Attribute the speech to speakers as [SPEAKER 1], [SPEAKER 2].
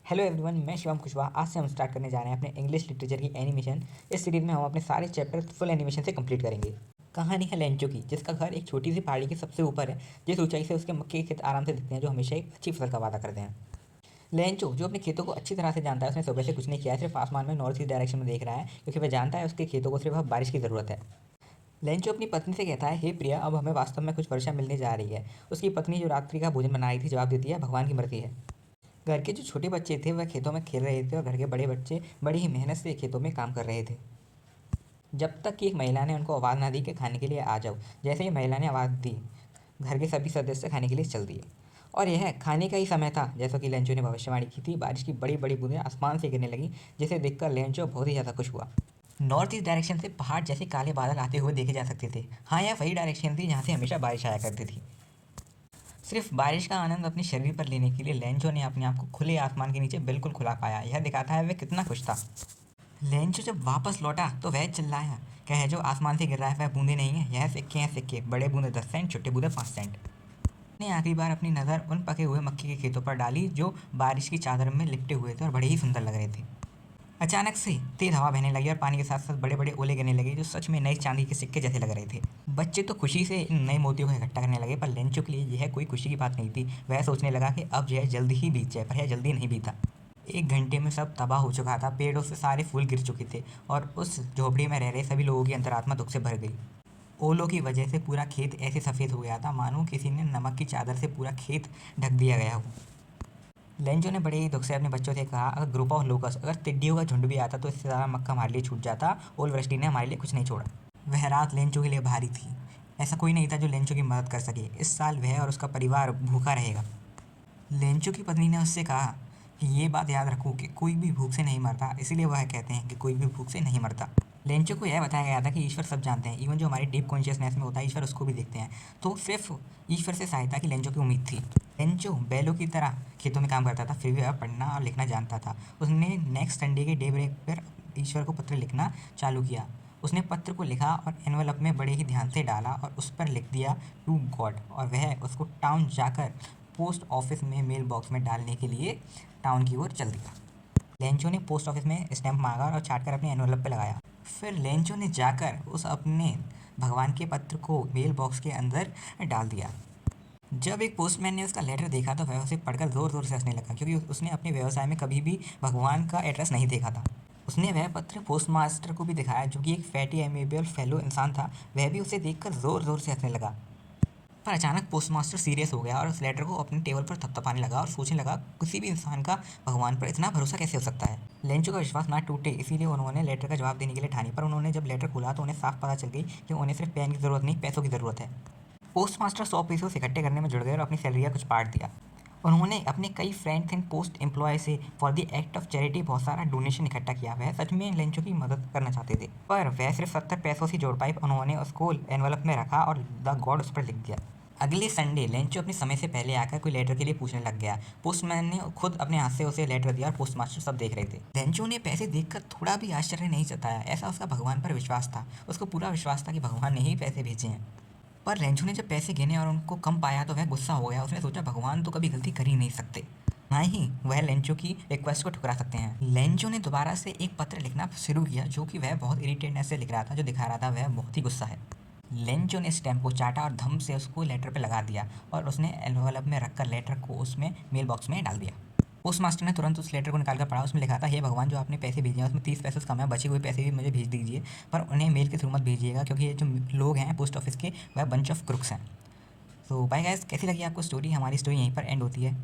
[SPEAKER 1] Hello everyone, मैं शिवम कुशवाहा। आज से हम स्टार्ट करने जा रहे हैं अपने इंग्लिश लिटरेचर की एनिमेशन। इस सीरीज में हम अपने सारे चैप्टर फुल एनिमेशन से कंप्लीट करेंगे। कहानी है लेंचो की, जिसका घर एक छोटी सी पहाड़ी के सबसे ऊपर है, जिस ऊंचाई से उसके मक्के के खेत आराम से दिखते हैं, जो हमेशा एक अच्छी फसल का वादा करते हैं। लेंचो जो अपने खेतों को अच्छी तरह से जानता है, उसने सुबह से कुछ नहीं किया है, सिर्फ आसमान में नॉर्थ ईस्ट डायरेक्शन में देख रहा है, क्योंकि वह जानता है उसके खेतों को सिर्फ अब बारिश की ज़रूरत है। लेंचो अपनी पत्नी से कहता है, हे प्रिया, अब हमें वास्तव में कुछ वर्षा मिलने जा रही है। उसकी पत्नी जो रात्रि का भोजन बना रही थी जवाब देती है, भगवान की मर्जी है। घर के जो छोटे बच्चे थे वह खेतों में खेल रहे थे और घर के बड़े बच्चे बड़ी ही मेहनत से खेतों में काम कर रहे थे, जब तक कि एक महिला ने उनको आवाज़ ना दी कि खाने के लिए आ जाओ। जैसे ही महिला ने आवाज़ दी, घर के सभी सदस्य खाने के लिए चल दिए और यह खाने का ही समय था। जैसा कि लेंचो ने भविष्यवाणी की थी, बारिश की बड़ी बड़ी बूंदें आसमान से गिरने लगी, जिसे देखकर लेंचो बहुत ही ज़्यादा खुश हुआ। नॉर्थ ईस्ट डायरेक्शन से पहाड़ जैसे काले बादल आते हुए देखे जा सकते थे। हाँ, यह वही डायरेक्शन थी जहाँ से हमेशा बारिश आया करती थी। सिर्फ बारिश का आनंद अपने शरीर पर लेने के लिए लेंचो ने अपने आप को खुले आसमान के नीचे बिल्कुल खुला पाया। यह दिखाता है वह कितना खुश था। लेंचो जब वापस लौटा तो वह चिल्लाया, क्या है जो आसमान से गिर रहा है वह बूंदे नहीं है, यह सिक्के हैं सिक्के, बड़े बूंदे 10 सेंट, छोटे बूंदे 5 सेंट। ने आखिरी बार अपनी नज़र उन पके हुए मक्के के खेतों पर डाली जो बारिश की चादर में लिपटे हुए थे और बड़े ही सुंदर लग रहे थे। अचानक से तेज हवा बहने लगी और पानी के साथ साथ बड़े बड़े ओले गिरने लगे, जो सच में नई चांदी के सिक्के जैसे लग रहे थे। बच्चे तो खुशी से इन नए मोतियों को इकट्ठा करने लगे, पर लेंचो के लिए यह कोई खुशी की बात नहीं थी। वह सोचने लगा कि अब यह जल्दी ही बीत जाए, पर यह जल्दी नहीं बीता। 1 घंटे में सब तबाह हो चुका था, पेड़ों से सारे फूल गिर चुके थे और उस झोपड़ी में रह रहे सभी लोगों की अंतरात्मा दुख से भर गई। ओलों की वजह से पूरा खेत ऐसे सफ़ेद हो गया था मानो किसी ने नमक की चादर से पूरा खेत ढक दिया गया हो। लेंचो ने बड़े ही दुख से अपने बच्चों से कहा, अगर ग्रुप ऑफ लोकस, अगर टिड्डियों का झुंड भी आता तो इससे ज़्यादा मक्का हमारे लिए छूट जाता। ओल वृष्टि ने हमारे लिए कुछ नहीं छोड़ा। वह रात लेंचो के लिए भारी थी। ऐसा कोई नहीं था जो लेंचो की मदद कर सके। इस साल वह और उसका परिवार भूखा रहेगा। लेंचो की पत्नी ने उससे कहा कि ये बात याद रखो कि कोई भी भूख से नहीं मरता, इसीलिए वह कहते हैं कि कोई भी भूख से नहीं मरता। लेंचो को यह बताया गया था कि ईश्वर सब जानते हैं, इवन जो हमारी डीप कॉन्शियसनेस में होता है ईश्वर उसको भी देखते हैं। तो सिर्फ ईश्वर से सहायता की लेंचो की उम्मीद थी। लेंचो बैलों की तरह खेतों में काम करता था, फिर भी वह पढ़ना और लिखना जानता था। उसने नेक्स्ट संडे के डे ब्रेक पर ईश्वर को पत्र लिखना चालू किया। उसने पत्र को लिखा और एनवेलप में बड़े ही ध्यान से डाला और उस पर लिख दिया टू गॉड, और वह उसको टाउन जाकर पोस्ट ऑफिस में मेल बॉक्स में डालने के लिए टाउन की ओर चल दिया। लेंचो ने पोस्ट ऑफिस में स्टैंप मांगा और छाट कर अपने एनवेलप पे लगाया। फिर लेंचो ने जाकर उस अपने भगवान के पत्र को मेल बॉक्स के अंदर डाल दिया। जब एक पोस्टमैन ने उसका लेटर देखा तो वह उसे पढ़कर ज़ोर ज़ोर से हंसने लगा, क्योंकि उसने अपने व्यवसाय में कभी भी भगवान का एड्रेस नहीं देखा था। उसने वह पत्र पोस्ट मास्टर को भी दिखाया, जो कि एक फैटी एमेबल फेलो इंसान था। वह भी उसे देखकर ज़ोर ज़ोर से हंसने लगा। पर अचानक पोस्टमास्टर सीरियस हो गया और उस लेटर को अपने टेबल पर थपथपाने लगा और सोचने लगा, किसी भी इंसान का भगवान पर इतना भरोसा कैसे हो सकता है। लेंचो का विश्वास ना टूटे, इसीलिए उन्होंने लेटर का जवाब देने के लिए ठानी। पर उन्होंने जब लेटर खोला तो उन्हें साफ पता चल गई कि उन्हें सिर्फ पेन की ज़रूरत नहीं, पैसों की ज़रूरत है। पोस्टमास्टर 100 पैसे इकट्ठे करने में जुड़ गए और अपनी सैलरी का कुछ पार्ट दिया। उन्होंने अपने कई फ्रेंड्स एंड पोस्ट एम्प्लॉय से for the act of charity बहुत सारा डोनेशन इकट्ठा किया। वह सच में लेंचो की मदद करना चाहते थे, पर वह सिर्फ 70 पैसों से जोड़ पाए। उन्होंने उसको एनवलप में रखा और द गॉड उस पर लिख दिया। अगले संडे लेंचो अपने समय से पहले आकर कोई लेटर के लिए पूछने लग गया। पोस्टमैन ने खुद अपने हाथ से उसे लेटर दिया और पोस्टमास्टर सब देख रहे थे। लेंचो ने पैसे देखकर थोड़ा भी आश्चर्य नहीं जताया। ऐसा उसका भगवान पर विश्वास था। उसको पूरा विश्वास था कि भगवान ने ही पैसे भेजे हैं। पर लेंचो ने जब पैसे गिने और उनको कम पाया तो वह गुस्सा हो गया। उसने सोचा, भगवान तो कभी गलती कर ही नहीं सकते, ना ही वह लेंचो की रिक्वेस्ट को ठुकरा सकते हैं। लेंचो ने दोबारा से एक पत्र लिखना शुरू किया, जो कि वह बहुत इरिटेटनेस से लिख रहा था, जो दिखा रहा था वह बहुत ही गुस्सा है। लेंचो ने स्टैम्प को चाटा और धम से उसको लेटर पे लगा दिया और उसने एनवेलप में रखकर लेटर को उसमें मेल बॉक्स में डाल दिया। पोस्ट मास्टर ने तुरंत उस लेटर को निकाल कर पढ़ा। उसमें लिखा था, हे भगवान, जो आपने पैसे भेजे हैं उसमें 30 पैसे कम है, बचे हुए पैसे भी मुझे भेज दीजिए, पर उन्हें मेल के थ्रू मत भेजिएगा, क्योंकि ये जो लोग हैं पोस्ट ऑफिस के वह बंच ऑफ क्रुक्स हैं। तो बाय गाइस, कैसी लगी आपको स्टोरी? हमारी स्टोरी यहीं पर एंड होती है।